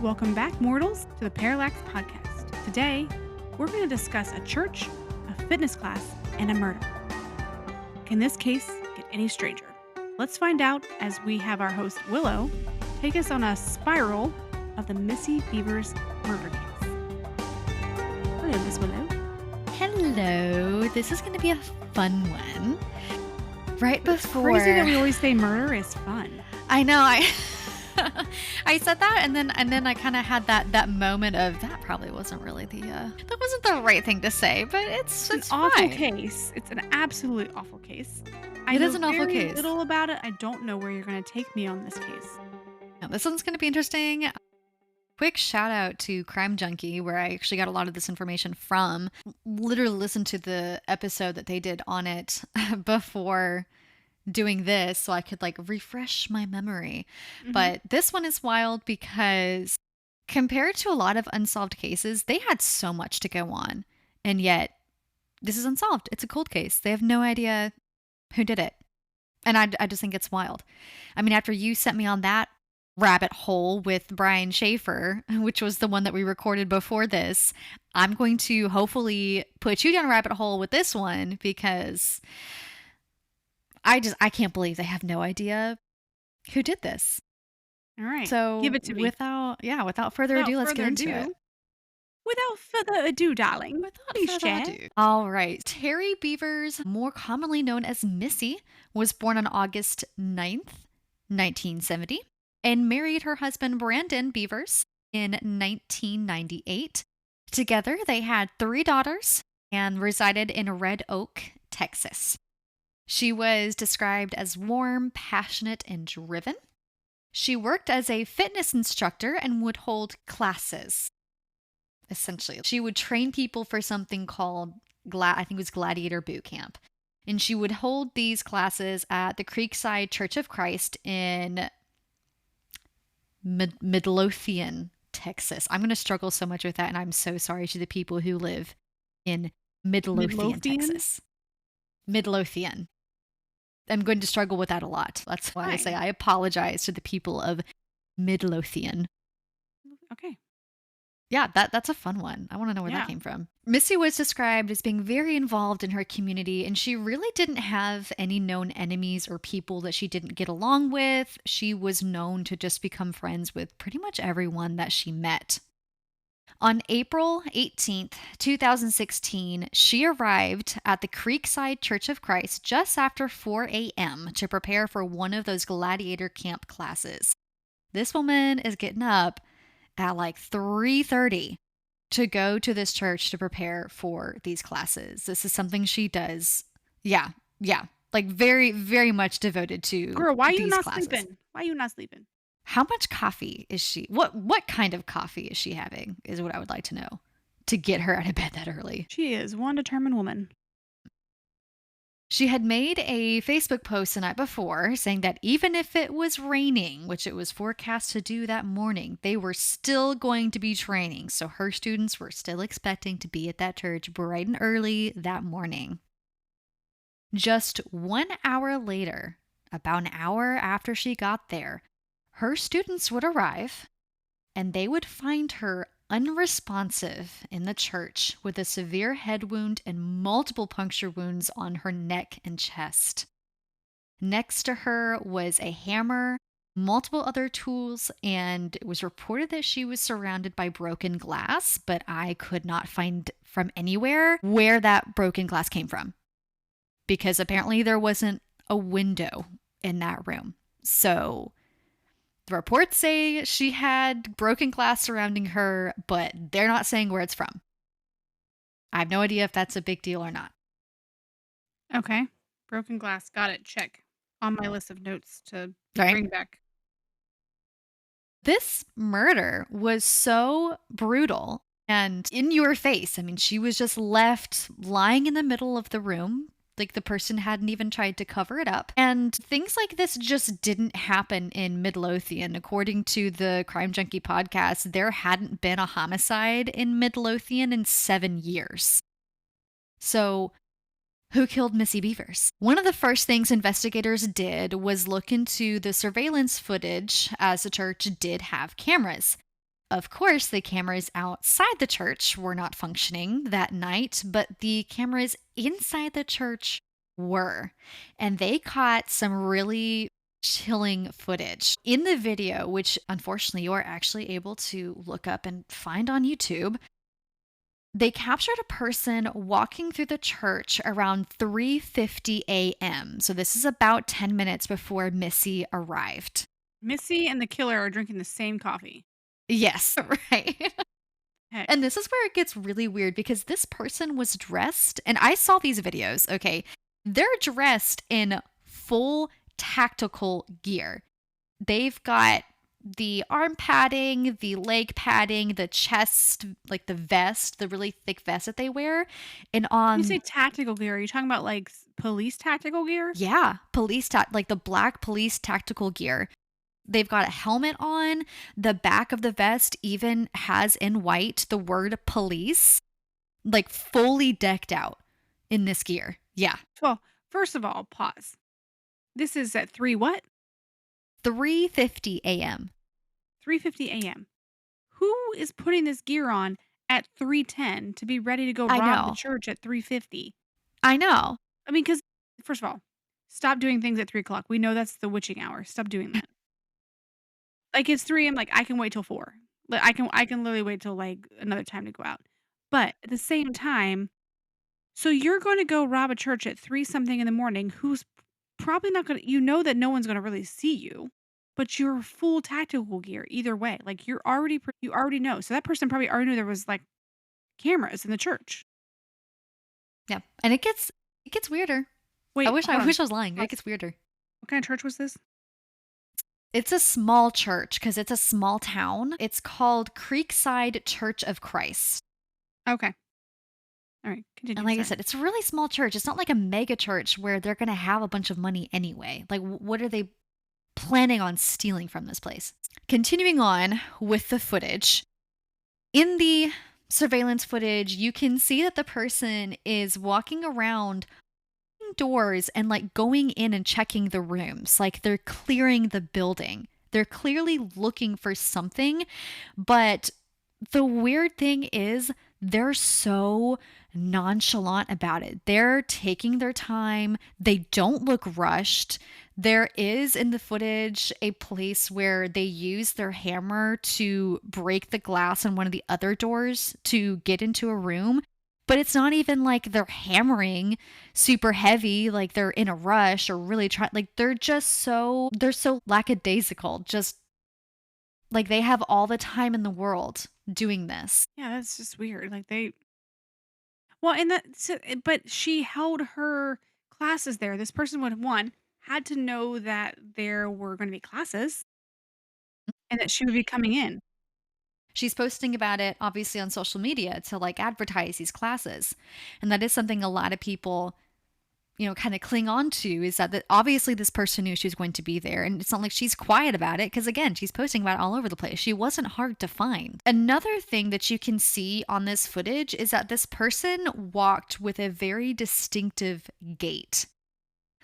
Welcome back, mortals, to the Parallax Podcast. Today, we're going to discuss a church, a fitness class, and a murder. Can this case get any stranger? Let's find out as we have our host, Willow, take us on a spiral of the Missy Bevers murder case. Hello, Miss Willow. Hello. This is going to be a fun one. Right before... It's crazy that we always say murder is fun. I know. I said that, and then I kind of had that moment of that probably wasn't really that wasn't the right thing to say, but it's an fine. Awful case. It's an absolutely awful case. It is an awful case. I know very little about it. I don't know where you're going to take me on this case. Now, this one's going to be interesting. Quick shout out to Crime Junkie, where I actually got a lot of this information from. Literally listened to the episode that they did on it before doing this so I could refresh my memory. Mm-hmm. But this one is wild because compared to a lot of unsolved cases, they had so much to go on. And yet this is unsolved. It's a cold case. They have no idea who did it. And I just think it's wild. I mean, after you sent me on that rabbit hole with Brian Schaefer, which was the one that we recorded before this, I'm going to hopefully put you down a rabbit hole with this one because I can't believe they have no idea who did this. All right. So give it to me. Without further ado, let's get into it. Without further ado, darling. Please share. All right. Terry Bevers, more commonly known as Missy, was born on August 9th, 1970, and married her husband Brandon Bevers in 1998. Together, they had 3 daughters and resided in Red Oak, Texas. She was described as warm, passionate, and driven. She worked as a fitness instructor and would hold classes. Essentially, she would train people for something called, I think it was Gladiator Boot Camp. And she would hold these classes at the Creekside Church of Christ in Midlothian, Texas. I'm going to struggle so much with that, and I'm so sorry to the people who live in Midlothian, Texas. Midlothian. I'm going to struggle with that a lot. That's why I say I apologize to the people of Midlothian. Okay. Yeah, that's a fun one. I want to know where that came from. Missy was described as being very involved in her community, and she really didn't have any known enemies or people that she didn't get along with. She was known to just become friends with pretty much everyone that she met. On April 18th, 2016, she arrived at the Creekside Church of Christ just after 4 a.m. to prepare for one of those gladiator camp classes. This woman is getting up at 3:30 to go to this church to prepare for these classes. This is something she does. Yeah. Very, very much devoted to Girl, why are you not classes. sleeping? Why are you not sleeping? How much coffee is she? What kind of coffee is she having is what I would like to know to get her out of bed that early. She is one determined woman. She had made a Facebook post the night before saying that even if it was raining, which it was forecast to do that morning, they were still going to be training. So her students were still expecting to be at that church bright and early that morning. Just 1 hour later, about an hour after she got there, her students would arrive and they would find her unresponsive in the church with a severe head wound and multiple puncture wounds on her neck and chest. Next to her was a hammer, multiple other tools, and it was reported that she was surrounded by broken glass, but I could not find from anywhere where that broken glass came from, because apparently there wasn't a window in that room. So the reports say she had broken glass surrounding her, but they're not saying where it's from. I have no idea if that's a big deal or not. Okay. Broken glass. Got it. Check. On my list of notes to bring back. This murder was so brutal and in your face. I mean, she was just left lying in the middle of the room. The person hadn't even tried to cover it up. And things like this just didn't happen in Midlothian. According to the Crime Junkie podcast, there hadn't been a homicide in Midlothian in 7 years. So who killed Missy Bevers? One of the first things investigators did was look into the surveillance footage, as the church did have cameras. Of course, the cameras outside the church were not functioning that night, but the cameras inside the church were. And they caught some really chilling footage. In the video, which unfortunately you are actually able to look up and find on YouTube, they captured a person walking through the church around 3:50 a.m. So this is about 10 minutes before Missy arrived. Missy and the killer are drinking the same coffee. Yes, right. Heck. And this is where it gets really weird because this person was dressed, and I saw these videos, okay? They're dressed in full tactical gear. They've got the arm padding, the leg padding, the chest, like the vest, the really thick vest that they wear. And When you say on, tactical gear, are you talking about like police tactical gear? yeah, like the black police tactical gear. They've got a helmet on. The back of the vest even has in white the word police, like fully decked out in this gear. Yeah. Well, first of all, pause. This is at 3 what? 3:50 a.m. 3:50 a.m. Who is putting this gear on at 3:10 to be ready to go I rob the know. church at 3:50? I know. I mean, because first of all, stop doing things at 3 o'clock. We know that's the witching hour. Stop doing that. Like it's 3 a.m. Like I can wait till 4. Like I can literally wait till like another time to go out. But at the same time, so you're going to go rob a church at 3 something in the morning who's probably not going to, you know that no one's going to really see you, but you're full tactical gear either way. Like you already know. So that person probably already knew there was like cameras in the church. Yeah. And it gets weirder. Wait, I wish hold I on. wish I was lying. It gets weirder. What kind of church was this? It's a small church because it's a small town. It's called Creekside Church of Christ. Okay. All right. Continue. And like I Sorry. said, it's a really small church. It's not like a mega church where they're going to have a bunch of money anyway. Like, what are they planning on stealing from this place? Continuing on with the footage, in the surveillance footage, you can see that the person is walking around doors and like going in and checking the rooms. Like they're clearing the building. They're clearly looking for something. But the weird thing is, they're so nonchalant about it. They're taking their time. They don't look rushed. There is in the footage a place where they use their hammer to break the glass on one of the other doors to get into a room. But it's not even like they're hammering super heavy, like they're in a rush or really trying. Like they're so lackadaisical. Just like they have all the time in the world doing this. Yeah, that's just weird. Like well, and but she held her classes there. This person would have had to know that there were going to be classes and that she would be coming in. She's posting about it obviously on social media to like advertise these classes. And that is something a lot of people, kind of cling on to, is that obviously this person knew she was going to be there. And it's not like she's quiet about it because, again, she's posting about it all over the place. She wasn't hard to find. Another thing that you can see on this footage is that this person walked with a very distinctive gait.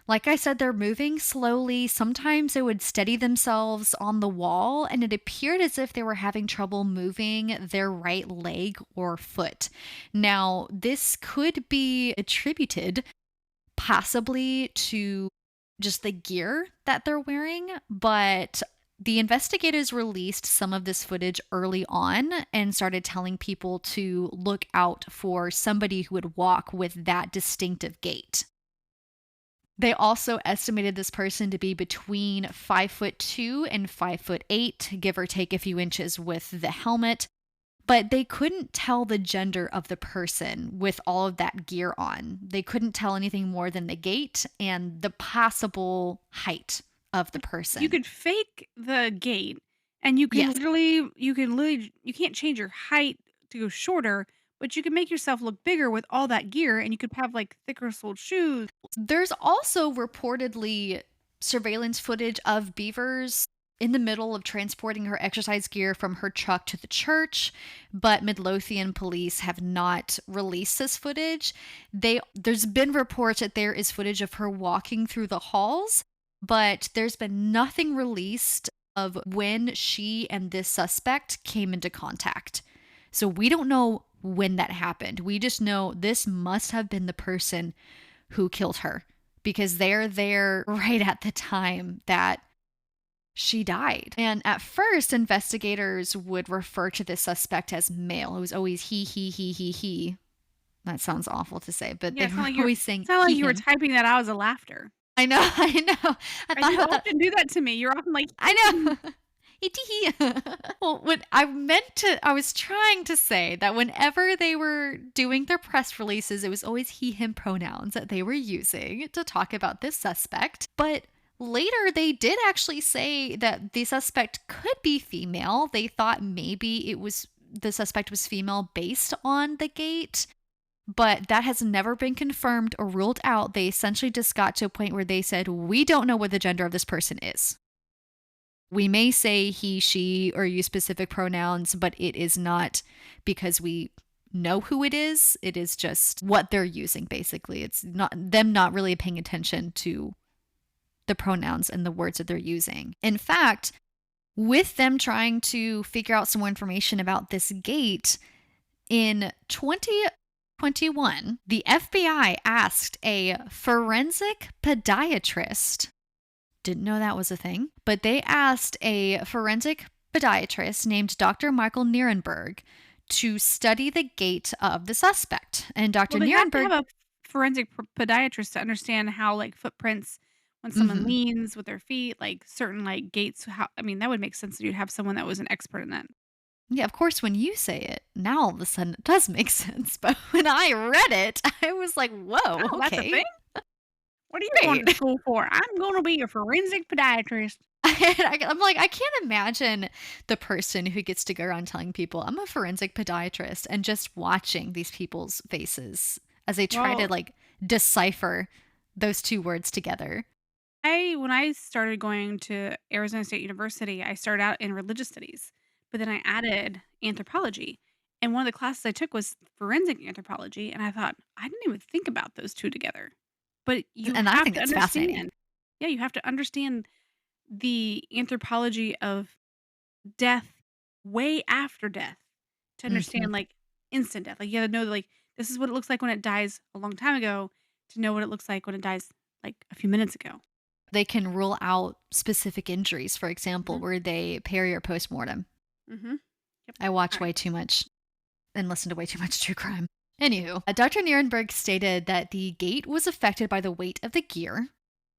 Like I said, they're moving slowly. Sometimes they would steady themselves on the wall, and it appeared as if they were having trouble moving their right leg or foot. Now, this could be attributed possibly to just the gear that they're wearing, but the investigators released some of this footage early on and started telling people to look out for somebody who would walk with that distinctive gait. They also estimated this person to be between 5'2" and 5'8", give or take a few inches with the helmet. But they couldn't tell the gender of the person with all of that gear on. They couldn't tell anything more than the gait and the possible height of the person. You could fake the gait and you can Yes. you can't change your height to go shorter, but you can make yourself look bigger with all that gear and you could have like thicker soled shoes. There's also reportedly surveillance footage of Bevers in the middle of transporting her exercise gear from her truck to the church, but Midlothian police have not released this footage. There's been reports that there is footage of her walking through the halls, but there's been nothing released of when she and this suspect came into contact. So we don't know when that happened. We just know this must have been the person who killed her because they're there right at the time that she died. And at first, investigators would refer to this suspect as male. It was always he. That sounds awful to say, but Yeah, they were always saying it sounded like he, you were him. typing that out as a laughter. I know. I And you thought that. often do that to me. You're often like, I know. Well, what I was trying to say that whenever they were doing their press releases, it was always he, him pronouns that they were using to talk about this suspect. But later, they did actually say that the suspect could be female. They thought maybe the suspect was female based on the gait. But that has never been confirmed or ruled out. They essentially just got to a point where they said, we don't know what the gender of this person is. We may say he, she, or use specific pronouns, but it is not because we know who it is. It is just what they're using, basically. It's not them not really paying attention to the pronouns and the words that they're using. In fact, with them trying to figure out some more information about this gate, in 2021, the FBI asked a forensic podiatrist. Didn't know that was a thing, but they asked a forensic podiatrist named Dr. Michael Nierenberg to study the gait of the suspect. And Dr. well, they Nierenberg have a forensic podiatrist to understand how like footprints when someone leans with their feet, like certain like gaits. That would make sense that you'd have someone that was an expert in that. Yeah, of course, when you say it, now all of a sudden it does make sense. But when I read it, I was like, whoa, Oh, that's a okay. thing? What are you going to school for? I'm going to be a forensic podiatrist. I'm like, I can't imagine the person who gets to go around telling people, I'm a forensic podiatrist, and just watching these people's faces as they try to like decipher those two words together. When I started going to Arizona State University, I started out in religious studies, but then I added anthropology. And one of the classes I took was forensic anthropology, and I thought, I didn't even think about those two together. But you And I have think to that's fascinating. understand. Yeah, you have to understand the anthropology of death way after death to understand like instant death. Like you gotta know like this is what it looks like when it dies a long time ago to know what it looks like when it dies like a few minutes ago. They can rule out specific injuries, for example, where they peri or postmortem. Mm-hmm. Yep. I watch way too much and listen to way too much true crime. Anywho, Dr. Nierenberg stated that the gait was affected by the weight of the gear,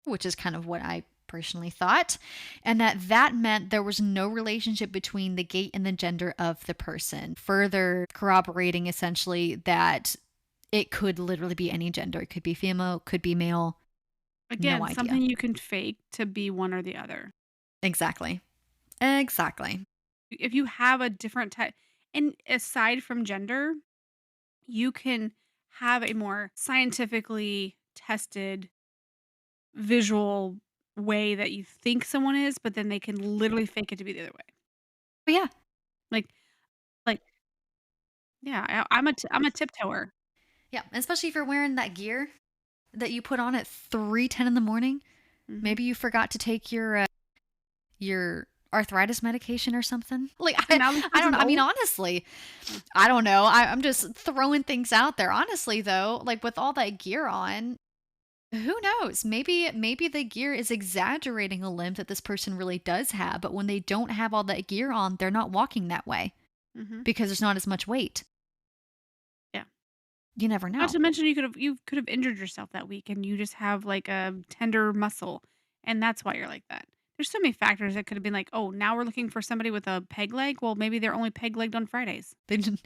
which is kind of what I personally thought, and that meant there was no relationship between the gait and the gender of the person, further corroborating essentially that it could literally be any gender. It could be female, could be male. Again, no idea. Something you can fake to be one or the other. Exactly. If you have a different type, and aside from gender, you can have a more scientifically tested visual way that you think someone is, but then they can literally fake it to be the other way. But yeah. Yeah, I'm a tiptoeer. Yeah, especially if you're wearing that gear that you put on at 3:10 in the morning. Mhm. Maybe you forgot to take your arthritis medication or something. Like So now I this don't know. person's I mean, old? honestly, I don't know. I'm just throwing things out there. Honestly, though, like with all that gear on, who knows? Maybe the gear is exaggerating a limp that this person really does have, but when they don't have all that gear on, they're not walking that way Mhm. because there's not as much weight. Yeah. You never know. Not to mention you could have injured yourself that week and you just have like a tender muscle and that's why you're like that. There's so many factors that could have been like, "Oh, now we're looking for somebody with a peg leg." Well, maybe they're only peg-legged on Fridays. They just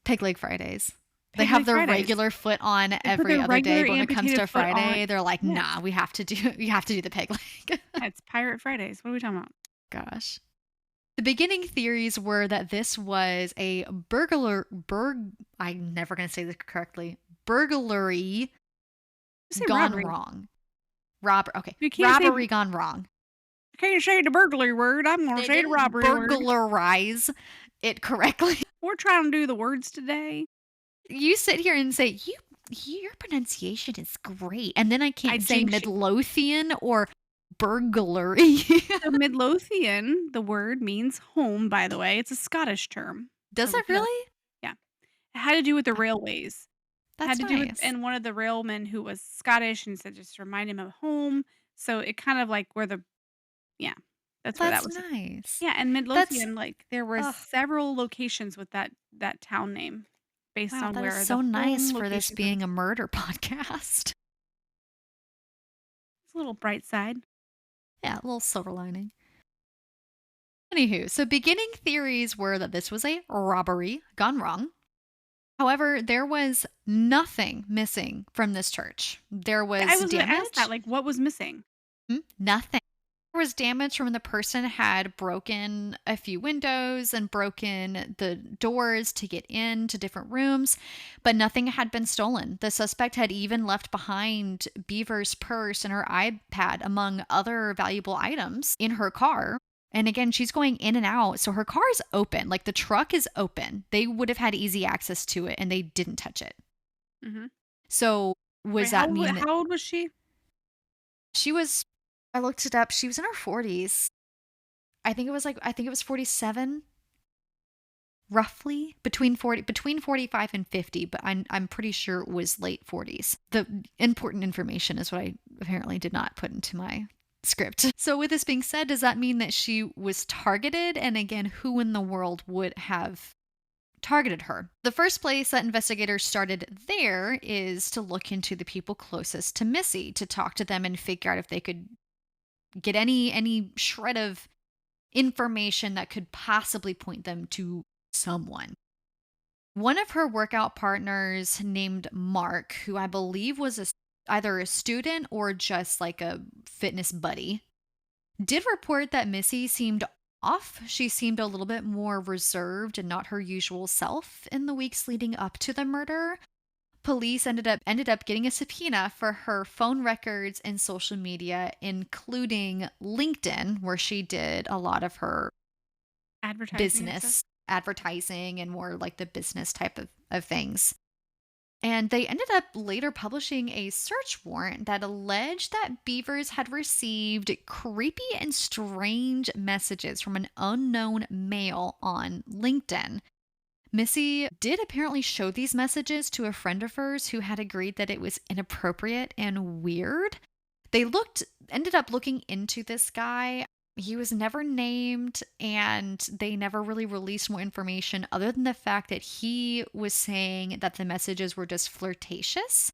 peg leg Fridays. They Peg have leg their Fridays. regular foot on put every their other day, regular but when it comes to amputated foot Friday, on. they're like, Yes. nah, we have to do the peg leg. It's Pirate Fridays. What are we talking about? Gosh. The beginning theories were that this was a I'm never going to say this correctly. Burglary Just say gone robbery. wrong. Okay. You can't say- Robbery gone wrong. I can't say the burglary word. I'm going to They say the didn't robbery word. burglarize it correctly. We're trying to do the words today. You sit here and say, your pronunciation is great. And then I can't say jinx you. Midlothian or burglary. So Midlothian, the word means home, by the way. It's a Scottish term. So Does it look it up. really? Yeah. It had to do with the railways. Had That's to do with nice. and one of the railmen who was Scottish and said just remind him of home. So it kind of like where the yeah, that's where that That's was. nice. Yeah, and That's Midlothian, like, there were ugh, several locations with that town name based wow, on that is where the so nice home for this location for being this a murder podcast. it's a little bright side. Yeah, a little silver lining. Anywho, so beginning theories were that this was a robbery gone wrong. However, there was nothing missing from this church. There I was was gonna ask that, damage. like, what was missing? Nothing. There was damage from when the person had broken a few windows and broken the doors to get into different rooms, but nothing had been stolen. The suspect had even left behind Beaver's purse and her iPad, among other valuable items, in her car. And again, she's going in and out. So her car is open. Like the truck is open. They would have had easy access to it and they didn't touch it. Mhm. So Wait, was that mean that how old was she? she was, I looked it up, she was in her 40s. I think it was 47 roughly between 45 and 50, but I'm pretty sure it was late 40s. The important information is what I apparently did not put into my script. So with this being said, does that mean that she was targeted? And again, who in the world would have targeted her? The first place that investigators started there is to look into the people closest to Missy, to talk to them and figure out if they could get any shred of information that could possibly point them to someone. One of her workout partners named Mark, who I believe was either a student or just like a fitness buddy, did report that Missy seemed off. She seemed a little bit more reserved and not her usual self in the weeks leading up to the murder. Police ended up getting a subpoena for her phone records and social media, including LinkedIn, where she did a lot of her Advertising and stuff? business advertising and more like the business type of things. And they ended up later publishing a search warrant that alleged that Beavers had received creepy and strange messages from an unknown male on LinkedIn. Missy did apparently show these messages to a friend of hers who had agreed that it was inappropriate and weird. They ended up looking into this guy. He was never named, and they never really released more information other than the fact that he was saying that the messages were just flirtatious.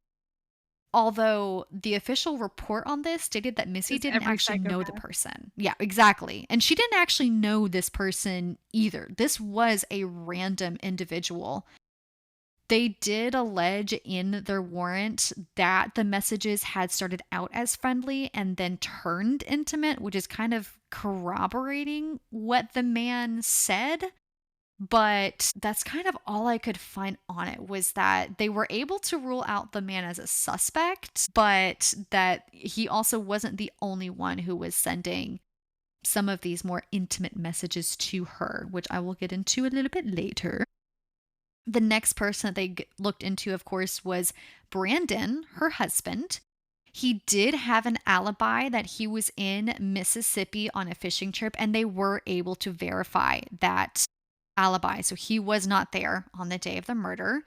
Although the official report on this stated that Missy Is didn't every actually know the psychopath. person. Yeah, exactly. And she didn't actually know this person either. This was a random individual. They did allege in their warrant that the messages had started out as friendly and then turned intimate, which is kind of corroborating what the man said. But that's kind of all I could find on it, was that they were able to rule out the man as a suspect, but that he also wasn't the only one who was sending some of these more intimate messages to her, which I will get into a little bit later. The next person that they looked into, of course, was Brandon, her husband. He did have an alibi that he was in Mississippi on a fishing trip, and they were able to verify that alibi. So he was not there on the day of the murder.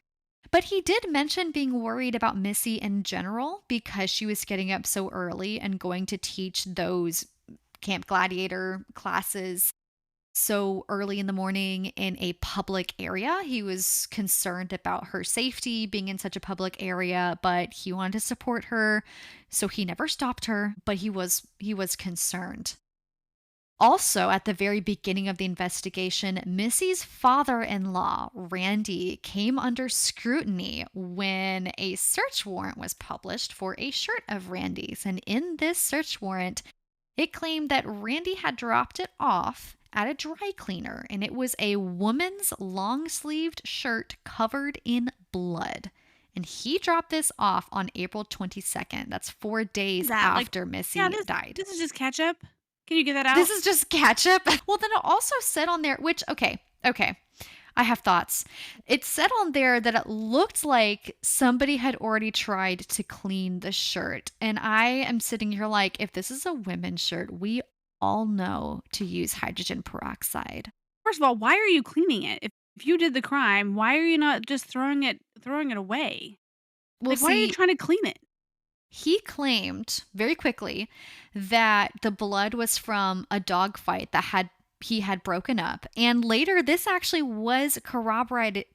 But he did mention being worried about Missy in general because she was getting up so early and going to teach those Camp Gladiator classes so early in the morning in a public area. He was concerned about her safety being in such a public area, but he wanted to support her, so he never stopped her, but he was concerned. Also, at the very beginning of the investigation, Missy's father-in-law, Randy, came under scrutiny when a search warrant was published for a shirt of Randy's. And in this search warrant, it claimed that Randy had dropped it off at a dry cleaner, and it was a woman's long-sleeved shirt covered in blood. And he dropped this off on April 22nd. That's 4 days That, like after Missy yeah, died. this is just ketchup. Can you get that out? This is just ketchup. Well, then it also said on there, which, okay. I have thoughts. It said on there that it looked like somebody had already tried to clean the shirt. And I am sitting here like, if this is a women's shirt, we all know to use hydrogen peroxide. First of all, why are you cleaning it? If you did the crime, why are you not just throwing it away? Well, Like, why are you see, trying to clean it? he claimed very quickly that the blood was from a dog fight that he had broken up. And later this actually was corroborated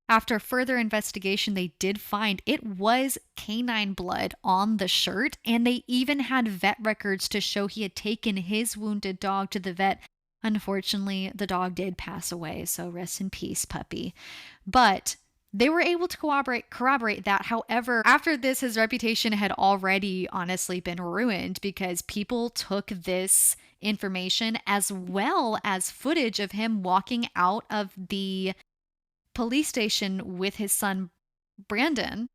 after further investigation. They did find it was canine blood on the shirt, and they even had vet records to show he had taken his wounded dog to the vet. Unfortunately, the dog did pass away, so rest in peace, puppy. But they were able to corroborate that. However, after this, his reputation had already honestly been ruined because people took this information as well as footage of him walking out of the police station with his son, Brandon.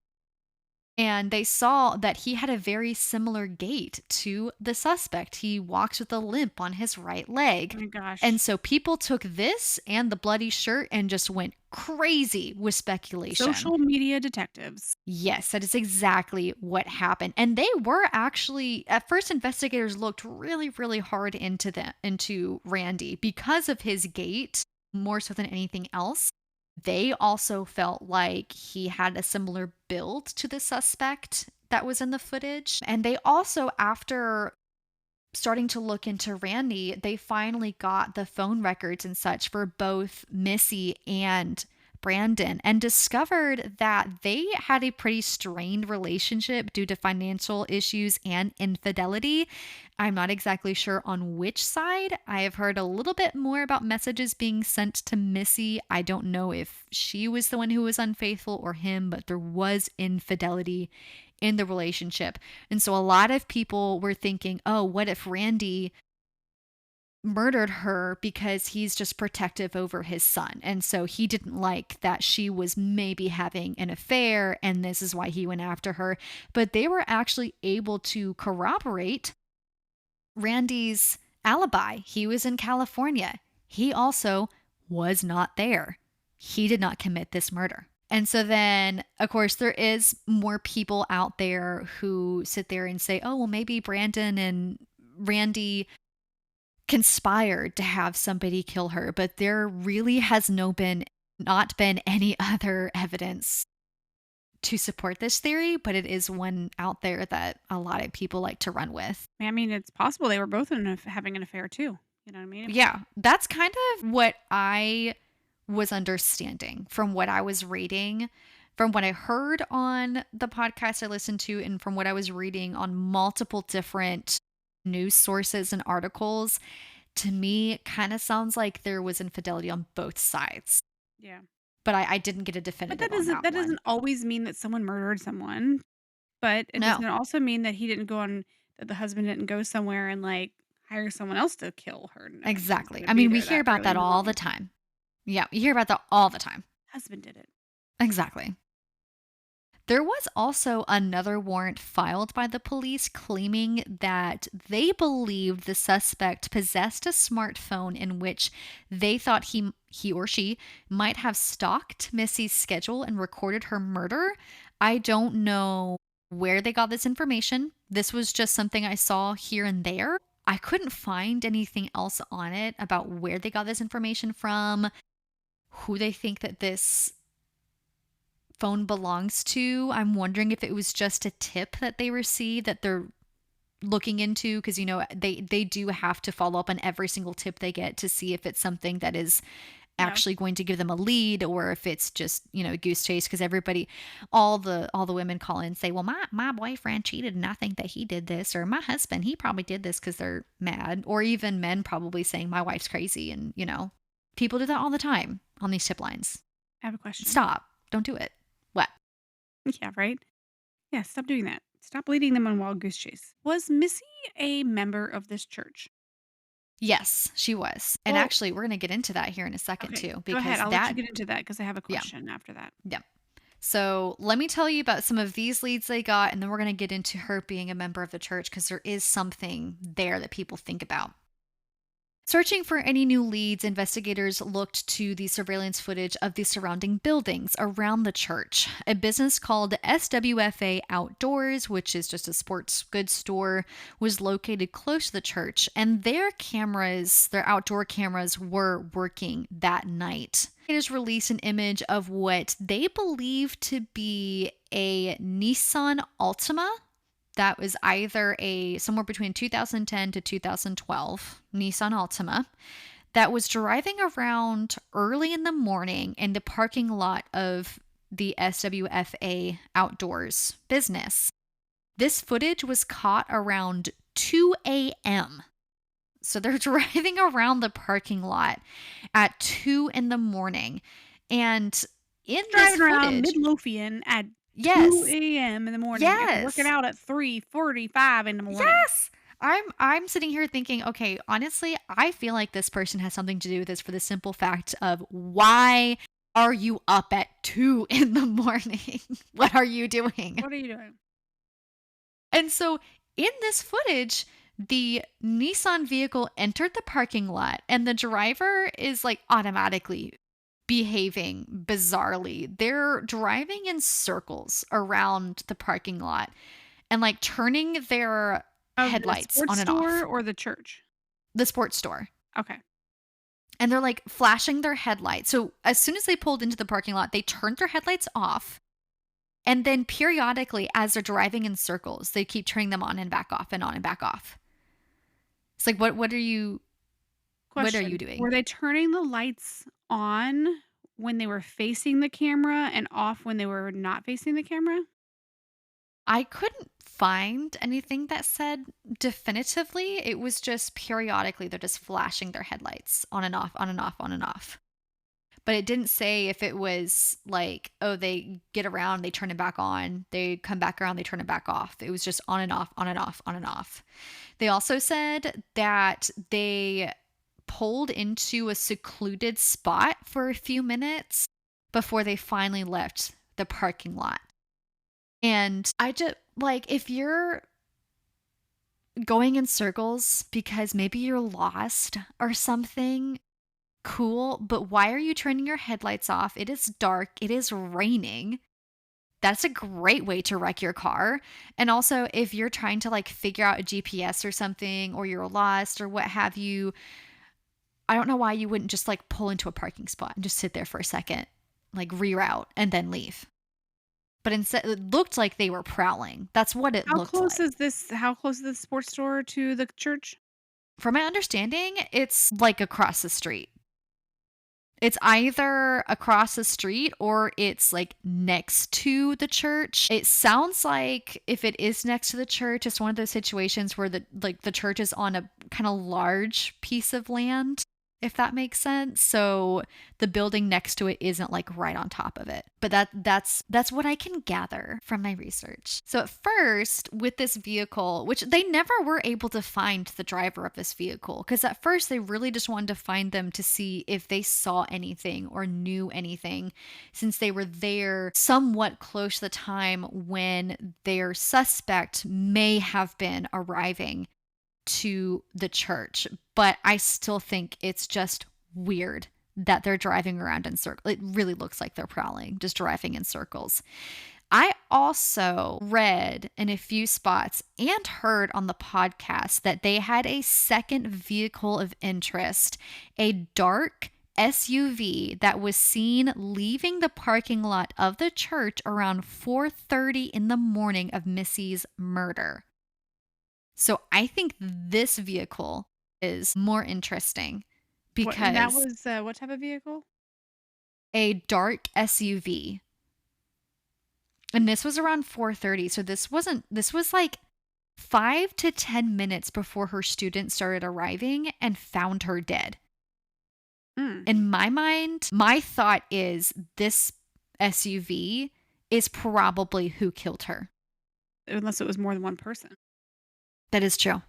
And they saw that he had a very similar gait to the suspect. He walks with a limp on his right leg. Oh my gosh. And so people took this and the bloody shirt and just went crazy with speculation. Social media detectives. Yes, that is exactly what happened. And they were actually, at first, investigators looked really, really hard into Randy because of his gait, more so than anything else. They also felt like he had a similar build to the suspect that was in the footage. And they also, after starting to look into Randy, they finally got the phone records and such for both Missy and Brandon and discovered that they had a pretty strained relationship due to financial issues and infidelity. I'm not exactly sure on which side. I have heard a little bit more about messages being sent to Missy. I don't know if she was the one who was unfaithful or him, but there was infidelity in the relationship. And so a lot of people were thinking, oh, what if Randy murdered her because he's just protective over his son? And so he didn't like that she was maybe having an affair, and this is why he went after her. But they were actually able to corroborate Randy's alibi. He was in California. He also was not there. He did not commit this murder. And so then, of course, there is more people out there who sit there and say, oh, well, maybe Brandon and Randy conspired to have somebody kill her. But there really has not been any other evidence to support this theory, but it is one out there that a lot of people like to run with. I mean, it's possible they were both having an affair too. You know what I mean? Yeah, that's kind of what I was understanding from what I was reading, from what I heard on the podcast I listened to, and from what I was reading on multiple different news sources and articles. To me, it kind of sounds like there was infidelity on both sides. Yeah. But I didn't get a definitive But on that that one. doesn't always mean that someone murdered someone. But it No. doesn't also mean that that the husband didn't go somewhere and like hire someone else to kill her. No, Exactly. I mean, we hear about that all the time. Yeah, we hear about that all the time. Husband did it. Exactly. There was also another warrant filed by the police claiming that they believed the suspect possessed a smartphone in which they thought he or she might have stalked Missy's schedule and recorded her murder. I don't know where they got this information. This was just something I saw here and there. I couldn't find anything else on it about where they got this information from, who they think that this phone belongs to. I'm wondering if it was just a tip that they received that they're looking into, because they do have to follow up on every single tip they get to see if it's something that is actually going to give them a lead, or if it's just a goose chase, because all the women call in and say, well, my boyfriend cheated and I think that he did this, or my husband, he probably did this, because they're mad. Or even men probably saying my wife's crazy, and people do that all the time on these tip lines. I have a question. Stop. Don't do it. What? Yeah, right? Yeah, stop doing that. Stop leading them on wild goose chase. Was Missy a member of this church? Yes, she was. And actually, we're going to get into that here in a second too. Because go ahead. I'll let you get into that because I have a question after that. Yeah. So let me tell you about some of these leads they got, and then we're going to get into her being a member of the church, because there is something there that people think about. Searching for any new leads, investigators looked to the surveillance footage of the surrounding buildings around the church. A business called SWFA Outdoors, which is just a sports goods store, was located close to the church, and their outdoor cameras, were working that night. Investigators released an image of what they believe to be a Nissan Altima. That was either somewhere between 2010 to 2012 Nissan Altima that was driving around early in the morning in the parking lot of the SWFA Outdoors business. This footage was caught around 2 a.m. So they're driving around the parking lot at 2 in the morning. And in Driving this around footage, Midlothian at yes. 2 a.m. in the morning after working Yes. out at 3:45 in the morning. Yes. I'm sitting here thinking, okay, honestly, I feel like this person has something to do with this for the simple fact of why are you up at 2 in the morning? What are you doing? What are you doing? And so in this footage, the Nissan vehicle entered the parking lot and the driver is like automatically behaving bizarrely. They're driving in circles around the parking lot and like turning their Of headlights the sports on and store off. or the church? The sports store. Okay. And they're like flashing their headlights. So as soon as they pulled into the parking lot, they turned their headlights off. And then periodically, as they're driving in circles, they keep turning them on and back off and on and back off. It's like, what are you Question. doing? Were they turning the lights on when they were facing the camera and off when they were not facing the camera? I couldn't find anything that said definitively. It was just periodically they're just flashing their headlights on and off, on and off, on and off. But it didn't say if it was like, oh, they get around, they turn it back on, they come back around, they turn it back off. It was just on and off, on and off, on and off. They also said that they pulled into a secluded spot for a few minutes before they finally left the parking lot. And I just, like, if you're going in circles because maybe you're lost or something, cool, but why are you turning your headlights off? It is dark, it is raining. That's a great way to wreck your car. And also, if you're trying to like figure out a GPS or something, or you're lost or what have you, I don't know why you wouldn't just like pull into a parking spot and just sit there for a second, like reroute and then leave. But instead, it looked like they were prowling. That's what it looked like. How close is this sports store to the church? From my understanding, it's like across the street. It's either across the street or it's like next to the church. It sounds like if it is next to the church, it's one of those situations where the church is on a kind of large piece of land, if that makes sense. So the building next to it isn't like right on top of it. But that's what I can gather from my research. So at first, with this vehicle, which they never were able to find the driver of this vehicle, because at first they really just wanted to find them to see if they saw anything or knew anything, since they were there somewhat close to the time when their suspect may have been arriving to the church. But I still think it's just weird that they're driving around in circles. It really looks like they're prowling, just driving in circles. I also read in a few spots and heard on the podcast that they had a second vehicle of interest, a dark SUV that was seen leaving the parking lot of the church around 4:30 in the morning of Missy's murder. So I think this vehicle is more interesting because That was what type of vehicle? a dark SUV. And this was around 4:30. So this was like 5 to 10 minutes before her students started arriving and found her dead. In my mind, my thought is this SUV is probably who killed her. Unless it was more than one person. That is true.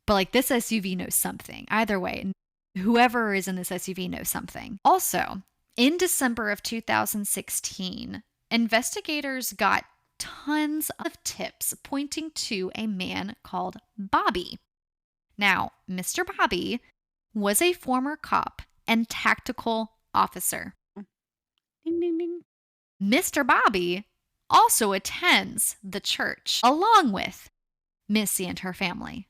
But like this SUV knows something. Either way, whoever is in this SUV knows something. Also, in December of 2016, investigators got tons of tips pointing to a man called Bobby. Now, Mr. Bobby was a former cop and tactical officer. Ding, ding, ding. Mr. Bobby also attends the church along with Missy and her family.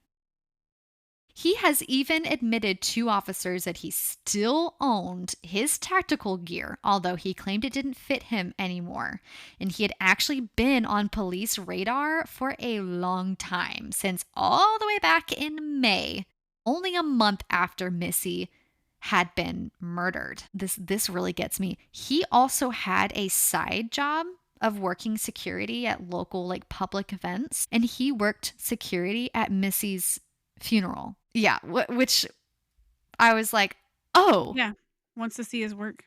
He has even admitted to officers that he still owned his tactical gear, although he claimed it didn't fit him anymore. And he had actually been on police radar for a long time, since all the way back in May, only a month after Missy had been murdered. This really gets me. He also had a side job of working security at local public events, and he worked security at Missy's funeral. Yeah, which I was like, oh, Yeah. Wants to see his work.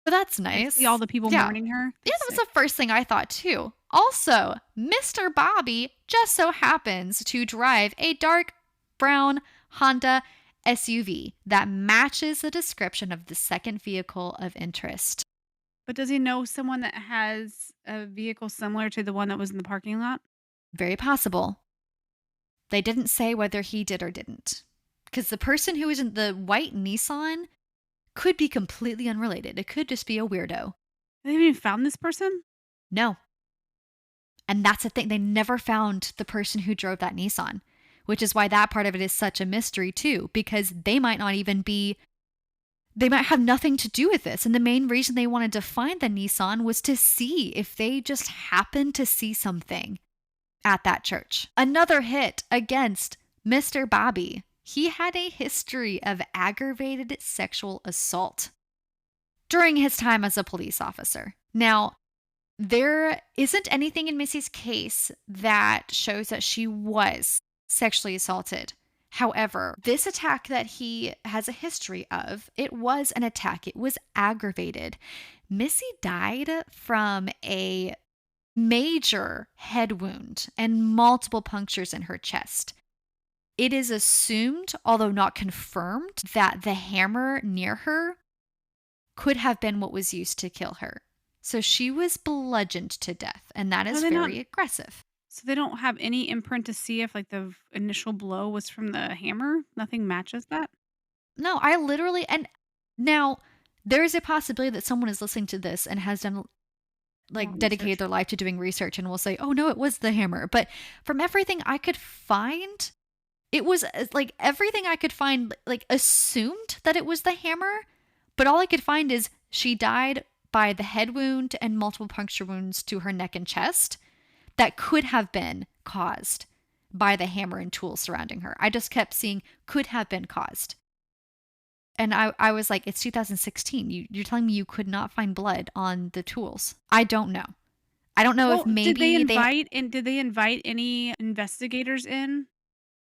well, that's Like, nice. see all the people Yeah. mourning her. Yeah, That's that was sick. the first thing I thought too. Also, Mr. Bobby just so happens to drive a dark brown Honda SUV that matches the description of the second vehicle of interest. But does he know someone that has a vehicle similar to the one that was in the parking lot? Very possible. They didn't say whether he did or didn't. Because the person who was in the white Nissan could be completely unrelated. It could just be a weirdo. They haven't even found this person? No. And that's the thing. They never found the person who drove that Nissan, which is why that part of it is such a mystery too, because they might not even be, they might have nothing to do with this. And the main reason they wanted to find the Nissan was to see if they just happened to see something at that church. Another hit against Mr. Bobby. He had a history of aggravated sexual assault during his time as a police officer. Now, there isn't anything in Missy's case that shows that she was sexually assaulted. However, this attack that he has a history of, it was an attack. It was aggravated. Missy died from a major head wound and multiple punctures in her chest. It is assumed, although not confirmed, that the hammer near her could have been what was used to kill her. So she was bludgeoned to death, and that is very aggressive. So they don't have any imprint to see if the initial blow was from the hammer? Nothing matches that? No, I literally, and now there is a possibility that someone is listening to this and has done dedicated Research. their life to doing research and will say, oh no, it was the hammer. But from everything I could find, it was everything I could find assumed that it was the hammer, but all I could find is she died by the head wound and multiple puncture wounds to her neck and chest that could have been caused by the hammer and tools surrounding her. I just kept seeing could have been caused. And I was like, it's 2016. You're telling me you could not find blood on the tools? I don't know. I don't know if maybe did they invite any investigators in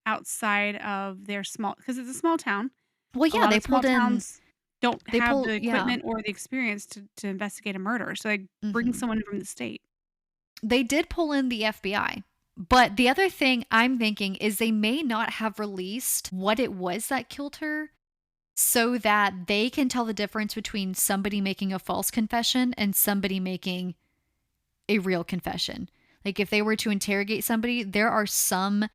outside of their small, because it's a small town. Well, A yeah, lot they of small pulled in. towns don't They have pulled, the yeah. equipment or the experience to investigate a murder. So they bring Mhm. someone from the state. They did pull in the FBI. But the other thing I'm thinking is they may not have released what it was that killed her so that they can tell the difference between somebody making a false confession and somebody making a real confession. Like if they were to interrogate somebody, there are some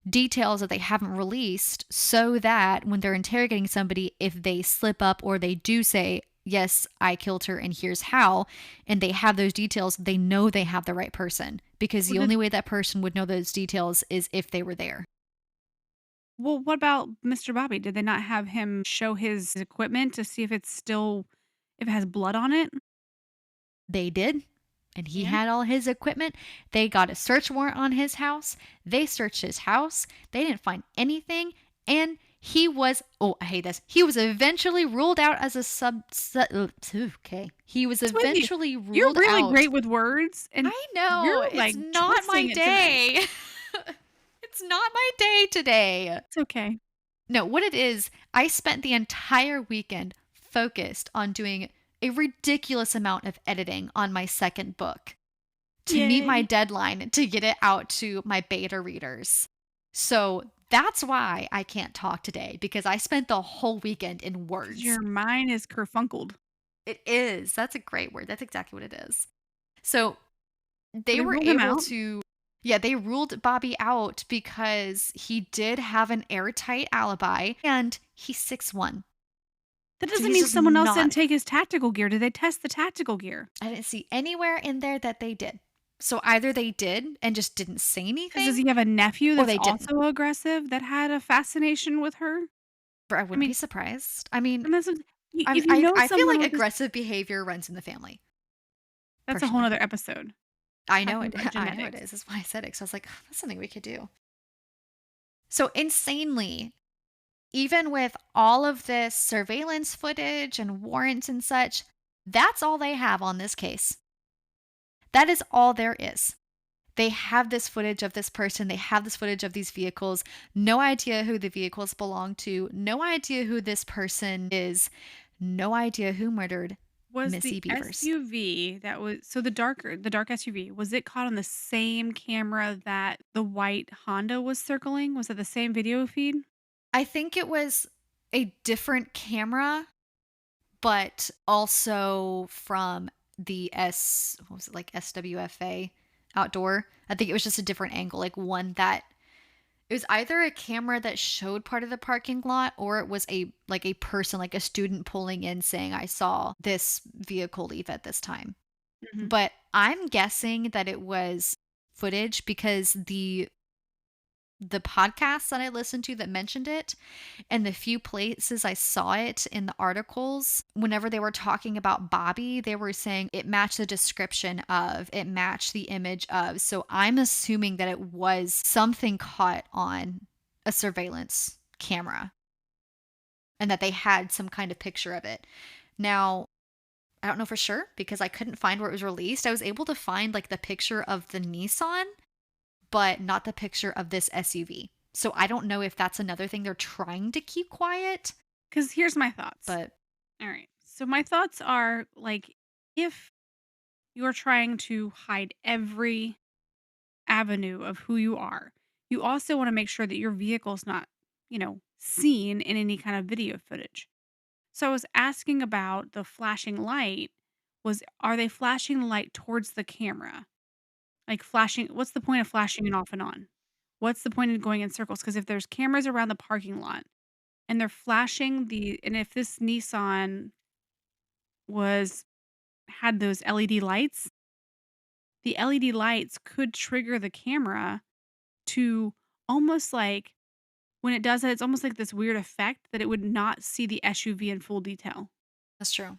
details that they haven't released so that when they're interrogating somebody, if they slip up or they do say, yes, I killed her and here's how, and they have those details, they know they have the right person, because the Well, only way that person would know those details is if they were there. Well, what about Mr. Bobby? Did they not have him show his equipment to see if if it has blood on it? They did. And he Yeah. had all his equipment. They got a search warrant on his house. They searched his house. They didn't find anything. And he was, oh, I hate this. He was eventually ruled out as a okay. He was What's with you? eventually ruled out. You're really great with words, and I know. you're, It's not my twisting it tonight. day. It's not my day today. It's okay. No, what it is, I spent the entire weekend focused on doing a ridiculous amount of editing on my second book to meet my Yay. deadline to get it out to my beta readers. So that's why I can't talk today, because I spent the whole weekend in words. Your mind is kerfunkled. It is. That's a great word. That's exactly what it is. So they They were ruled him able out? to, Yeah, they ruled Bobby out because he did have an airtight alibi and he's 6'1". That So doesn't he's mean just someone else didn't not. take his tactical gear. Did they test the tactical gear? I didn't see anywhere in there that they did. So either they did and just didn't say Because does anything, he have a nephew or that's they didn't. also aggressive that had a fascination with her? But I I wouldn't be mean, surprised. I mean, and that's I if you I know I feel someone like with this, aggressive behavior runs in the family, that's a whole personally. other episode I know talking it. about I know it genetics. is. That's why I said it. So I was like, "Oh, that's something we could do." So insanely, even with all of this surveillance footage and warrants and such, that's all they have on this case. That is all there is. They have this footage of this person. They have this footage of these vehicles. No idea who the vehicles belong to. No idea who this person is. No idea who murdered Was the Missy Bevers. SUV that was so the dark SUV, was it caught on the same camera that the white Honda was circling? Was it the same video feed? I think it was a different camera, but also from the what was it, like SWFA outdoor. I think it was just a different angle, like one that it was either a camera that showed part of the parking lot or it was a person, like a student pulling in saying, I saw this vehicle leave at this time. Mhm. But I'm guessing that it was footage because the podcasts that I listened to that mentioned it and the few places I saw it in the articles, whenever they were talking about Bobby, they were saying it matched the description of, it matched the image of. So I'm assuming that it was something caught on a surveillance camera and that they had some kind of picture of it. Now, I don't know for sure because I couldn't find where it was released. I was able to find like the picture of the Nissan, but not the picture of this SUV. So I don't know if that's another thing they're trying to keep quiet, 'Cause here's my thoughts. but All right. So my thoughts are like if you're trying to hide every avenue of who you are, you also want to make sure that your vehicle's not, seen in any kind of video footage. So I was asking about the flashing light. Are they flashing the light towards the camera? Like flashing, what's the point of flashing it off and on? What's the point of going in circles? Because if there's cameras around the parking lot and they're flashing and if this Nissan was had those LED lights, the LED lights could trigger the camera to almost like when it does that, it's almost like this weird effect that it would not see the SUV in full detail. that's true.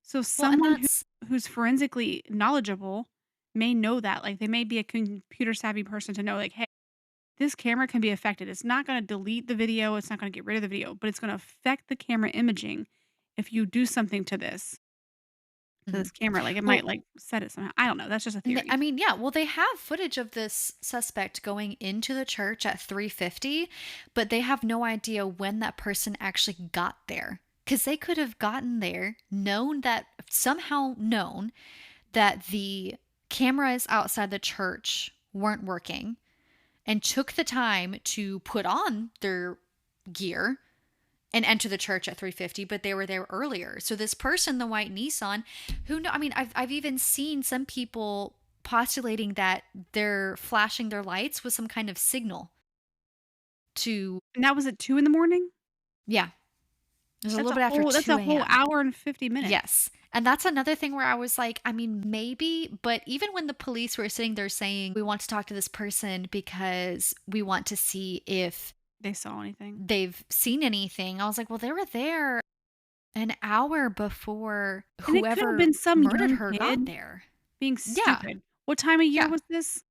So Well, and someone that's who's forensically knowledgeable may know that. Like they may be a computer savvy person to know, like, hey, this camera can be affected. It's not going to delete the video. It's not going to get rid of the video, but it's going to affect the camera imaging if you do something to mhm. this camera. Like it might Well, like set it somehow. I don't know. That's just a I theory. mean, yeah, well, they have footage of this suspect going into the church at 3:50, but they have no idea when that person actually got there. Because they could have gotten there, somehow known that the cameras outside the church weren't working, and took the time to put on their gear and enter the church at 3:50, but they were there earlier. So this person, the white Nissan, who know, I mean, I've even seen some people postulating that they're flashing their lights with some kind of signal to, And that was at 2 in the morning. yeah, there's a little bit after That's 2 a whole a.m. hour and 50 minutes. Yes. And that's another thing where I was like, I mean, maybe, but even when the police were sitting there saying, we want to talk to this person because we want to see if They saw anything. they've seen anything, I was like, well, they were there an hour before And it could have whoever been some murdered young her got kid there. being Yeah, stupid. What time of year yeah. was this?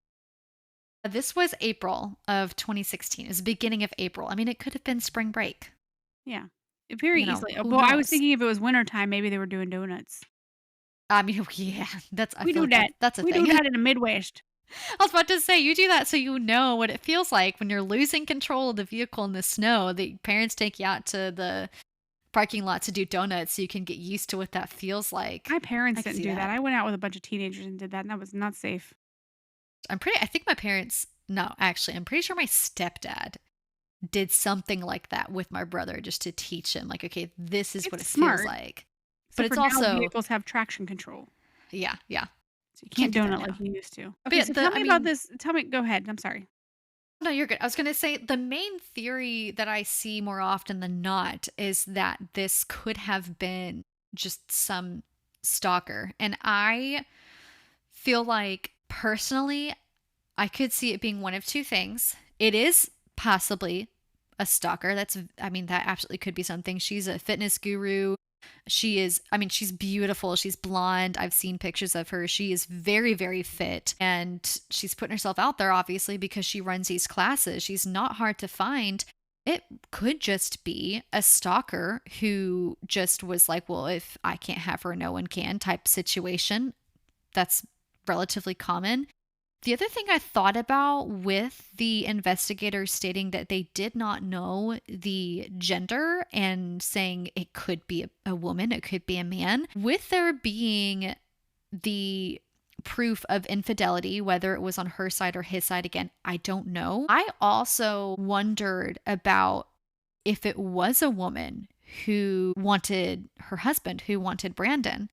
This was April of 2016. It was the beginning of April. I mean, it could have been spring break. Yeah. Very easily. Who Well, I was knows? thinking if it was wintertime, maybe they were doing donuts. I mean, yeah, I We feel do like that. that's a We do thing. that in the Midwest. I was about to say, you do that so you know what it feels like when you're losing control of the vehicle in the snow. The parents take you out to the parking lot to do donuts so you can get used to what that feels like. My parents I can didn't see do that. that. I went out with a bunch of teenagers and did that, and that was not safe. I think my parents, no, actually, I'm pretty sure my stepdad did something like that with my brother just to teach him, like, okay, this is what It's it feels smart. like. But Except for it's now also, vehicles have traction control. yeah, yeah. So you Can't can't do that donut now. like you used to. But Okay, yeah, so tell I me about mean, this. Tell me. Go ahead. I'm sorry. no, you're good. I was going to say the main theory that I see more often than not is that this could have been just some stalker. And I feel like personally, I could see it being one of two things. It is possibly a stalker. I mean, that absolutely could be something. She's a fitness guru. She is, I mean, she's beautiful. She's blonde. I've seen pictures of her. She is very, very fit. And she's putting herself out there, obviously, because she runs these classes. She's not hard to find. It could just be a stalker who just was like, well, if I can't have her, no one can type situation. That's relatively common. The other thing I thought about with the investigators stating that they did not know the gender and saying it could be a woman, it could be a man, with there being the proof of infidelity, whether it was on her side or his side, again, I don't know. I also wondered about if it was a woman who wanted her husband, who wanted Brandon.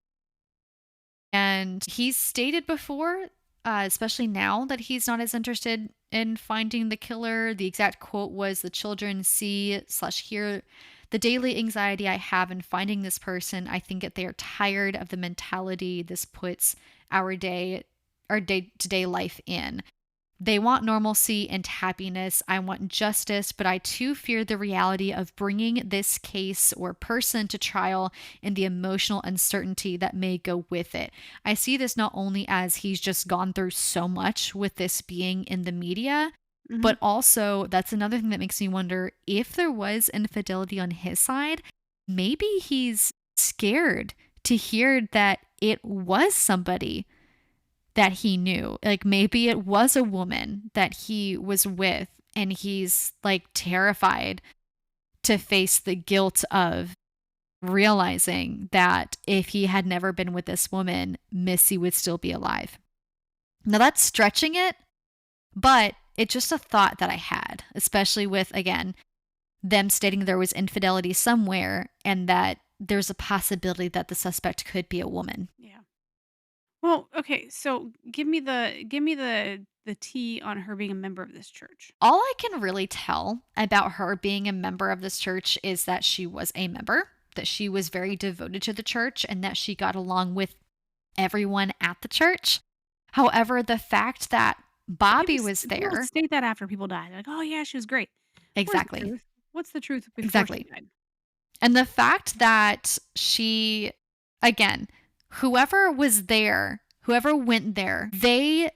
And he's stated before, especially now, that he's not as interested in finding the killer. The exact quote was, "The children see/hear the daily anxiety I have in finding this person. I think that they are tired of the mentality this puts our day-to-day life in. They want normalcy and happiness. I want justice, but I too fear the reality of bringing this case or person to trial and the emotional uncertainty that may go with it. I see this not only as he's just gone through so much with this being in the media, Mhm. but also that's another thing that makes me wonder if there was infidelity on his side, maybe he's scared to hear that it was somebody that he knew. Like maybe it was a woman that he was with and he's like terrified to face the guilt of realizing that if he had never been with this woman, Missy would still be alive. Now that's stretching it, but it's just a thought that I had, especially with, again, them stating there was infidelity somewhere and that there's a possibility that the suspect could be a woman. Yeah. Well, okay. So give me the tea on her being a member of this church. All I can really tell about her being a member of this church is that she was a member, that she was very devoted to the church, and that she got along with everyone at the church. However, the fact that Bobby was People there, state that after people die. They're like, oh yeah, she was great. Where's the exactly, truth? What's the truth before she exactly. died? And the fact that she, again, whoever was there, whoever went there, they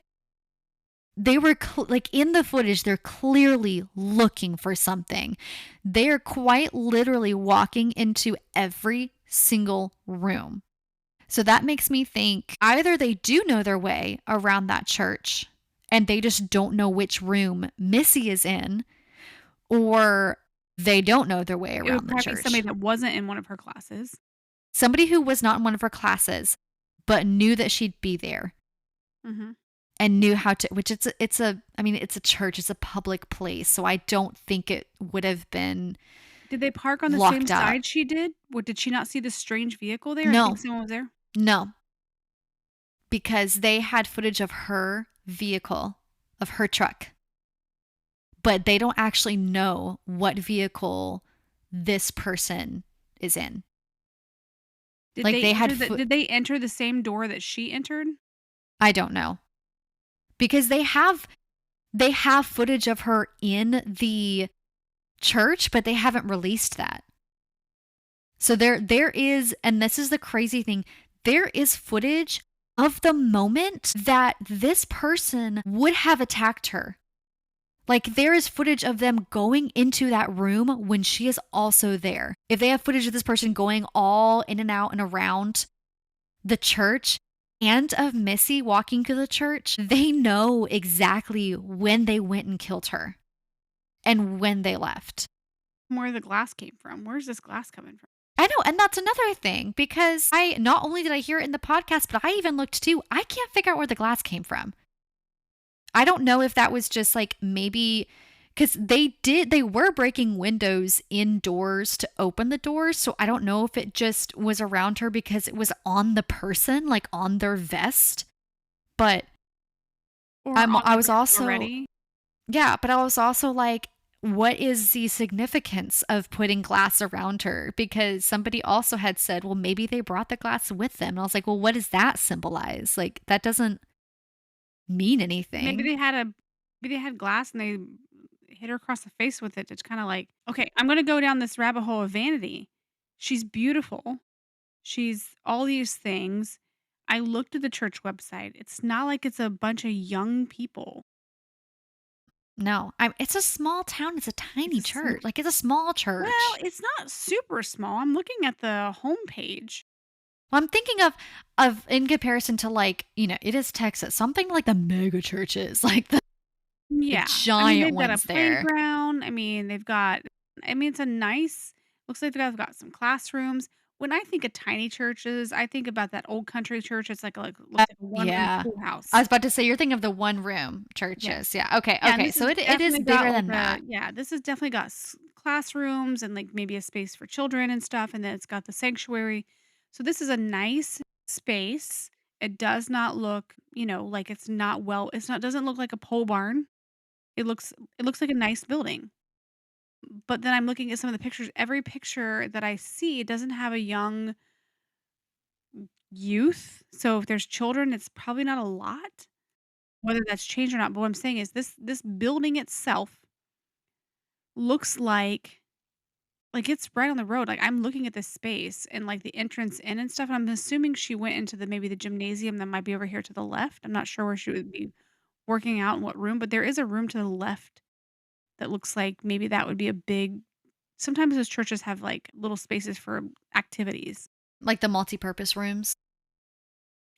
were like in the footage, they're clearly looking for something. They're quite literally walking into every single room. So that makes me think either they do know their way around that church and they just don't know which room Missy is in, or they don't know their way It would around the probably be church. somebody that wasn't in one of her classes. Somebody who was not in one of her classes, but knew that she'd be there. Mm-hmm. And knew how to, which it's a church, it's a public place, so I don't think it would have been Did they park on the same locked up. side she did? Or did she not see this strange vehicle there and think someone was there? No, because they had footage of her vehicle, of her truck, but they don't actually know what vehicle this person is in. Did Like they they had did they enter the same door that she entered? I don't know. Because they have footage of her in the church, but they haven't released that. So there is, and this is the crazy thing, there is footage of the moment that this person would have attacked her. Like there is footage of them going into that room when she is also there. If they have footage of this person going all in and out and around the church, and of Missy walking to the church, they know exactly when they went and killed her and when they left. Where the glass came from. Where's this glass coming from? I know, and that's another thing, because I not only did I hear it in the podcast, but I even looked too. I can't figure out where the glass came from. I don't know if that was just like maybe because they were breaking windows indoors to open the doors. So I don't know if it just was around her because it was on the person, like on their vest. But Or on I the was ground also already. yeah, but I was also like, what is the significance of putting glass around her? Because somebody also had said, well, maybe they brought the glass with them. And I was like, well, what does that symbolize? Like, that doesn't mean Maybe anything. they had a maybe they had glass and they hit her across the face with it. It's kinda like, okay, I'm gonna go down this rabbit hole of vanity. She's beautiful. She's all these things. I looked at the church website. It's not like it's a bunch of young people. No, it's a small town. It's a It's tiny a sm church. Like, it's a small Well, church. it's not super small. I'm looking at the homepage. Well, I'm thinking of in comparison to like, it is Texas, something like the mega churches, like the Yeah. I mean, giant they've got a ones there. playground. It's a nice looks like they've got some classrooms. When I think of tiny churches, I think about that old country church. It's like looks like a one-room Yeah. I schoolhouse. was about to say you're thinking of the one room Yes. churches. Yeah. Okay. Yeah, and Okay. this So has it is definitely got bigger like than a that. yeah, this has definitely got classrooms and like maybe a space for children and stuff, and then it's got the sanctuary. So this is a nice space. It does not look, like it's not doesn't look like a pole barn. It looks like a nice building. But then I'm looking at some of the pictures. Every picture that I see doesn't have a young youth. So if there's children, it's probably not a lot, whether that's changed or not. But what I'm saying is this building itself looks like it's right on the road. Like I'm looking at this space and like the entrance in and stuff. And I'm assuming she went into maybe the gymnasium that might be over here to the left. I'm not sure where she would be working out in what room, but there is a room to the left that looks like maybe that would be a big sometimes those churches have, like, little spaces for activities. Like the multi-purpose rooms.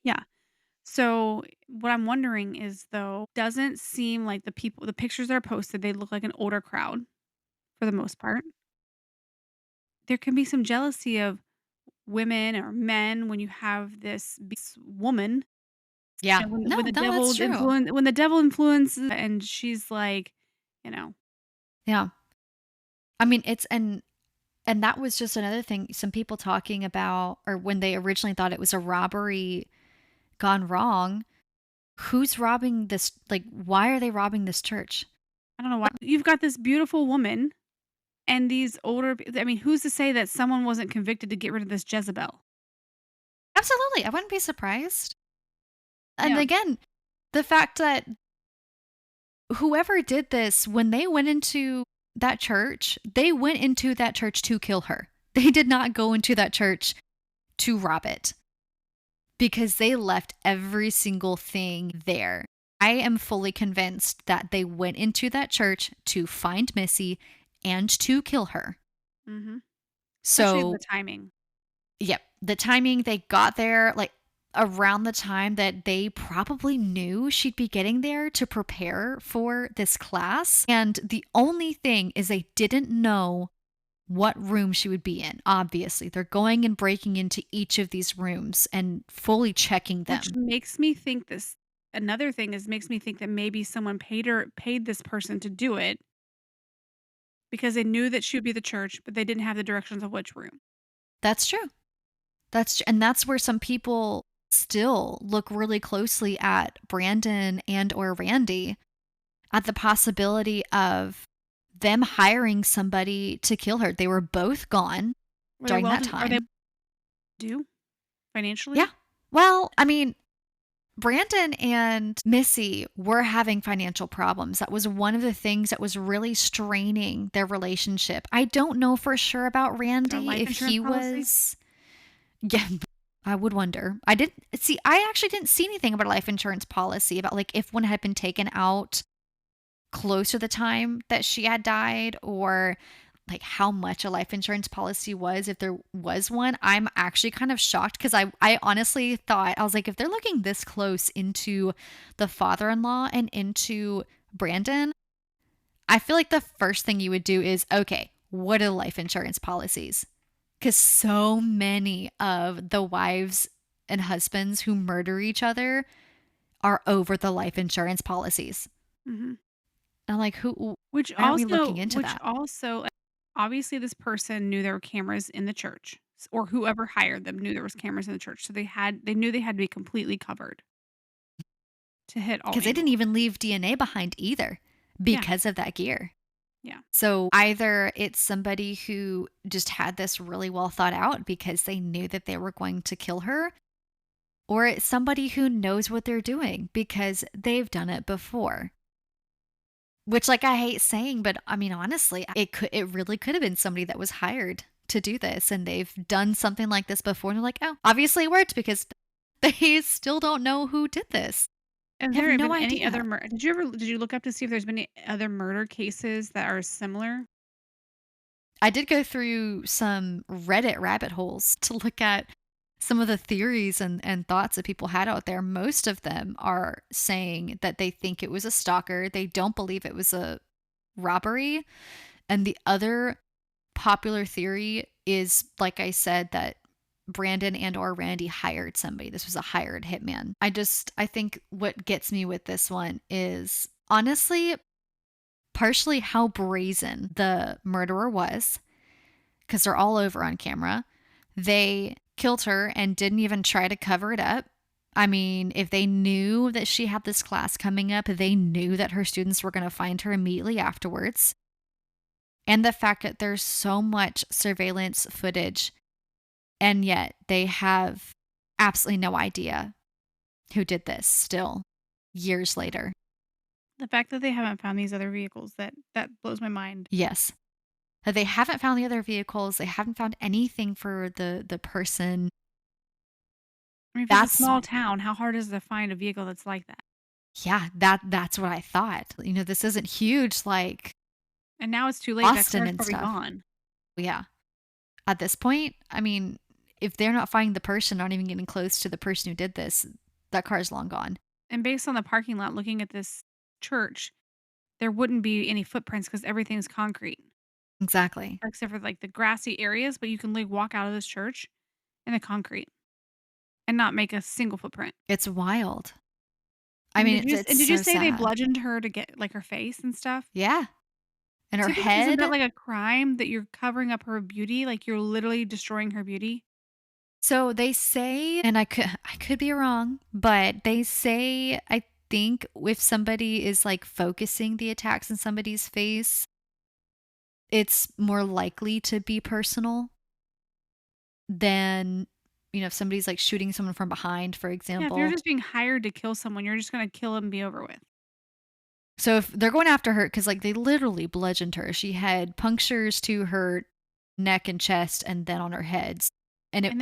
Yeah. So, what I'm wondering is, though, doesn't seem like the pictures that are posted, they look like an older crowd for the most part. There can be some jealousy of women or men when you have this woman, Yeah. when No, that's true. when the devil influences and she's like, you know Yeah. I mean, and that was just another thing some people talking about or when they originally thought it was a robbery gone wrong, who's robbing this like why are they robbing this church? I don't know why you've got this beautiful woman and these I mean, who's to say that someone wasn't convicted to get rid of this Jezebel? Absolutely. I wouldn't be surprised. And Yeah. again, the fact that whoever did this, when they went into that church, they went into that church to kill her. They did not go into that church to rob it because they left every single thing there. I am fully convinced that they went into that church to find Missy and to kill her. Mhm. Especially the So, timing. yep, the timing they got there, like around the time that they probably knew she'd be getting there to prepare for this class. And the only thing is they didn't know what room she would be in. Obviously, they're going and breaking into each of these rooms and fully checking Which them. makes me think this another thing is makes me think that maybe someone paid this person to do it because they knew that she would be the church, but they didn't have the directions of which room. That's true. And that's where some people still look really closely at Brandon and or Randy at the possibility of them hiring somebody to kill her. They were both gone Were they during well that to are they time. do Yeah. financially? Well, I mean, Brandon and Missy were having financial problems. That was one of the things that was really straining their relationship. I don't know for sure about A Randy life if insurance he policy? was yeah, I would wonder. I didn't see I actually didn't see anything about a life insurance policy about like if one had been taken out close to the time that she had died or like how much a life insurance policy was if there was one. I'm actually kind of shocked because I honestly thought I was like if they're looking this close into the father-in-law and into Brandon, I feel like the first thing you would do is okay, what are life insurance policies? Because so many of the wives and husbands who murder each other are over the life insurance policies. Mhm. I'm like, who? Which Why aren't we looking also into which that? also obviously, this person knew there were cameras in the church, or whoever hired them knew there was cameras in the church, so they knew they had to be completely covered. to hit all because they didn't angles. even leave DNA behind either Yeah, because of that gear. yeah. So either it's somebody who just had this really well thought out because they knew that they were going to kill her, or it's somebody who knows what they're doing because they've done it before. Which, like, I hate saying, but I mean, honestly, it really could have been somebody that was hired to do this, and they've done something like this before, and they're like, "Oh, obviously it worked," because they still don't know who did this. Have They have there no been any other idea. did you look up to see if there's been any other murder cases that are similar? I did go through some Reddit rabbit holes to look at some of the theories and thoughts that people had out there. Most of them are saying that they think it was a stalker. They don't believe it was a robbery. And the other popular theory is, like I said, that Brandon and or Randy hired somebody. This was a hired hitman. I think what gets me with this one is honestly partially how brazen the murderer was, because they're all over on camera. They killed her and didn't even try to cover it up. I mean, if they knew that she had this class coming up, they knew that her students were going to find her immediately afterwards. And the fact that there's so much surveillance footage, and yet they have absolutely no idea who did this still years later. The fact that they haven't found these other vehicles, that blows my mind. Yes. That they haven't found the other vehicles, they haven't found anything for the person. I mean, if it's a That's small town, how hard is it to find a vehicle that's like that? yeah, that's what I thought. You know, this isn't huge like And now it's too late, that Austin car's and probably stuff. gone. Yeah. At this point, I mean, if they're not finding the person, not even getting close to the person who did this, that car's long gone. And based on the parking lot looking at this church, there wouldn't be any footprints because everything's concrete, Exactly. except for, like, the grassy areas, but you can, like, walk out of this church in the concrete and not make a single footprint. It's wild. I mean, it's Did you so say they sad. bludgeoned her to get, like, her face and stuff? Yeah. And her Typically, isn't that head. like a crime that you're covering up her beauty? Like, you're literally destroying her beauty? So they say, and I could be wrong, but they say I think if somebody is like focusing the attacks in somebody's face, it's more likely to be personal than, if somebody's like shooting someone from behind, for Yeah, if you're example. just being hired to kill someone, you're just gonna kill 'em and be over with. So if they're going after her, because like they literally bludgeoned her, she had punctures to her neck and chest and then on her heads. And it, And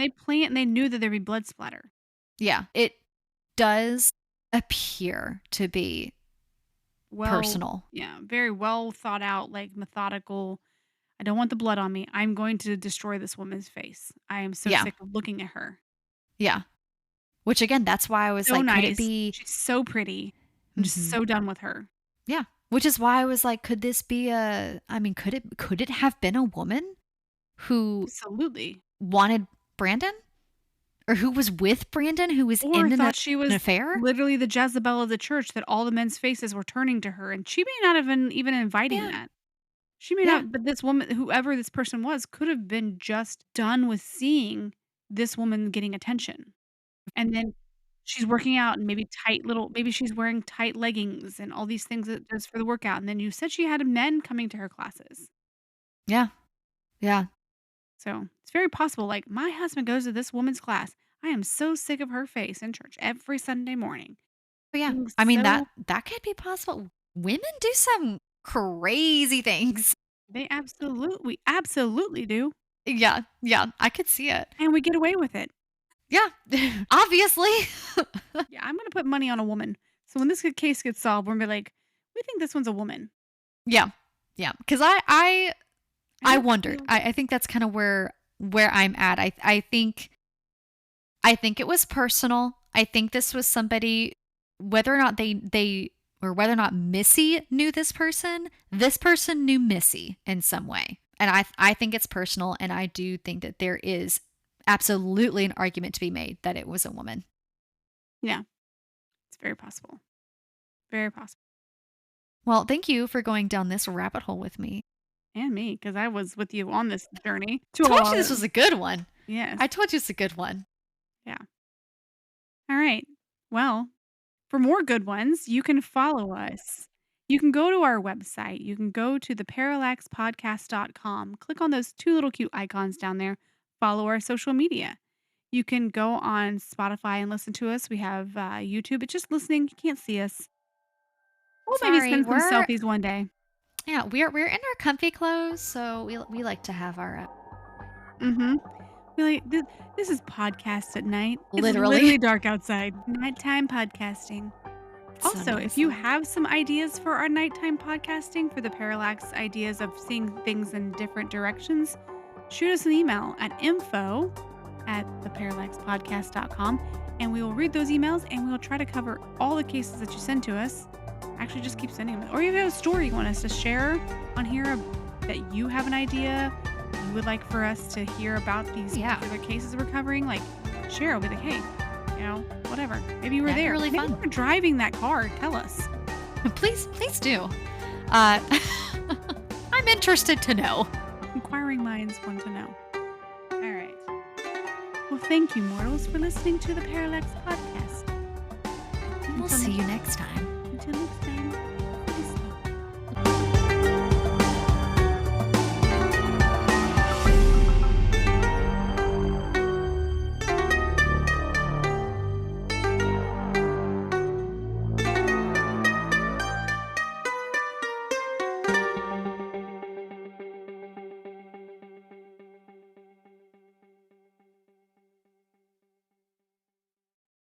they knew that there'd be blood splatter. yeah, it does appear to be Well, personal. yeah, very well thought out, like, methodical, "I don't want the blood on me. I'm going to destroy this woman's face. I am so Yeah. sick of looking at her. Yeah. Which again, that's why I was So like, could it nice. be She's so pretty. I'm just Mhm. so done with her." Yeah. Which is why I was like, could this be I mean, could it have been a woman who Absolutely. wanted Brandon? Or who was with Brandon, who was Or in thought she an was affair? literally the Jezebel of the church, that all the men's faces were turning to her, and she may not have been even inviting Yeah. that. She may Yeah. not, but this woman, whoever this person was, could have been just done with seeing this woman getting attention. And then she's working out and maybe she's wearing tight leggings and all these things that just for the workout, and then you said she had men coming to her classes. Yeah. Yeah. So, it's very possible, like, "My husband goes to this woman's class. I am so sick of her face in church every Sunday morning." But yeah. Being I mean, so that could be possible. Women do some crazy things. They absolutely do, Yeah. Yeah. I could see it. and we get away with it. Yeah. Obviously. Yeah, I'm gonna put money on a woman. So when this case gets solved, we're gonna be like, "We think this one's a woman." Yeah. Yeah. Because I don't wondered. feel I think that's kind of where I'm at. I think it was personal. I think this was somebody, whether or not they or whether or not Missy knew this person knew Missy in some way. And I think it's personal, and I do think that there is absolutely an argument to be made that it was a woman. Yeah, it's very possible. Very possible. Well, thank you for going down this rabbit hole with me. And me, because I was with you on this journey to I told you all this was a good one. Yes. I told you it's a good one. Yeah. All right. Well, For more good ones, you can follow us. You can go to our website. You can go to the parallaxpodcast.com. Click on those two little cute icons down there. Follow our social media. You can go on Spotify and listen to us. We have YouTube. It's just listening. You can't see us. We'll maybe Sorry, send some selfies one day. we're in our comfy clothes, so we like to have our Mm-hmm. Really, this is podcast at night. It's literally. literally dark outside. Nighttime podcasting. So Also, nice. if you have some ideas for our nighttime podcasting, for the Parallax ideas of seeing things in different directions, shoot us an email at info@theparallaxpodcast.com, and we will read those emails and we will try to cover all the cases that you send to us. Actually, just keep sending them. Or if you have a story you want us to share on here that you have an idea you would like for us to hear about these particular cases we're covering, like share. We'll be like, hey, whatever. Maybe you were there. Really Maybe fun. you were driving that car. Tell us. Please do. I'm interested to know. Inquiring minds want to know. All right. Well, thank you, mortals, for listening to the Parallax Podcast. We'll see you next time. Until next time.